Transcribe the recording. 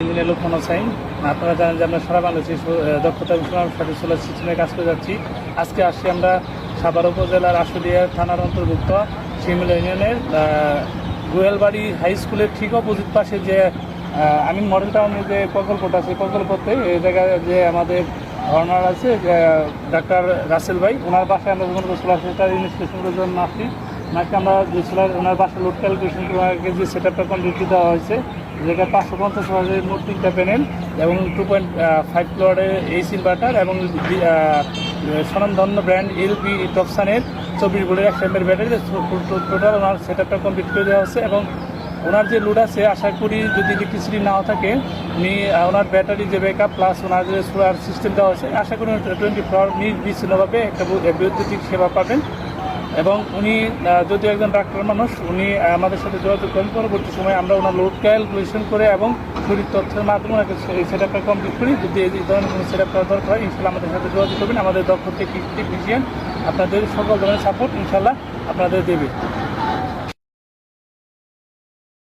Engineer Lokman Hossain. আপনারা জানেন যে আমরা সারা বাংলাদেশে দক্ষতা বিশ্বনাথ সাথে সোলার সিস্টেমে কাজ করে যাচ্ছি। আজকে আসছি আমরা সাভার উপজেলার আশুলিয়া থানার অন্তর্ভুক্ত শিমুলা ইউনিয়নের গোয়েলবাড়ি হাই স্কুলের ঠিক অপোজিট পাশে যে আমিন মডেল টাউনের যে প্রকল্পটা সেই প্রকল্পতে এই জায়গায় যে আমাদের অনার আছে যে ডাক্তার রাসেল ভাই, ওনার বাসায় আমরা যখন সোলার সেন্টার ইনস্টলেশন করার জন্য আসছি, ওনাকে আমরা যে সোলার ওনার বাসায় লোড ক্যালকুলেশন ওনাকে যে সেট আপটা কমপ্লিট দেওয়া হয়েছে, যেখানে 550 মোট 3টা প্যানেল এবং 2.5 ফ্লোরের এইচ ইনভার্টার এবং স্বনামধন্য ব্র্যান্ড এলপি টপসানের 24 ভোল্টের 100 এমএর ব্যাটারি টোটাল ওনার সেট আপটা কমপ্লিট করে দেওয়া হচ্ছে। এবং ওনার যে লোড আছে, আশা করি যদি ইলেকট্রিসিটি নাও থাকে উনি ওনার ব্যাটারি যে ব্যাকআপ প্লাস ওনার যে সোলার সিস্টেম দেওয়া আছে, আশা করি 24 নির্বিচ্ছিন্নভাবে একটা বৈদ্যুতিক সেবা পাবেন। এবং উনি যদি একজন ডাক্তার মানুষ, উনি আমাদের সাথে যোগাযোগ করেন। পরবর্তী সময় আমরা ওনার লোড ক্যালকুলেশন করে এবং শরীর তথ্যের মাধ্যমে ওনাকে এই সেট আপটা কমপ্লিট করি। যদি এই ধরনের কোনো সেট আপ করা দরকার হয়, ইনশাল্লাহ আমাদের সাথে যোগাযোগ করবেন। আমাদের দক্ষ টেকনিশিয়ান আপনাদের সকল ধরনের সাপোর্ট ইনশাল্লাহ আপনাদের দেবে।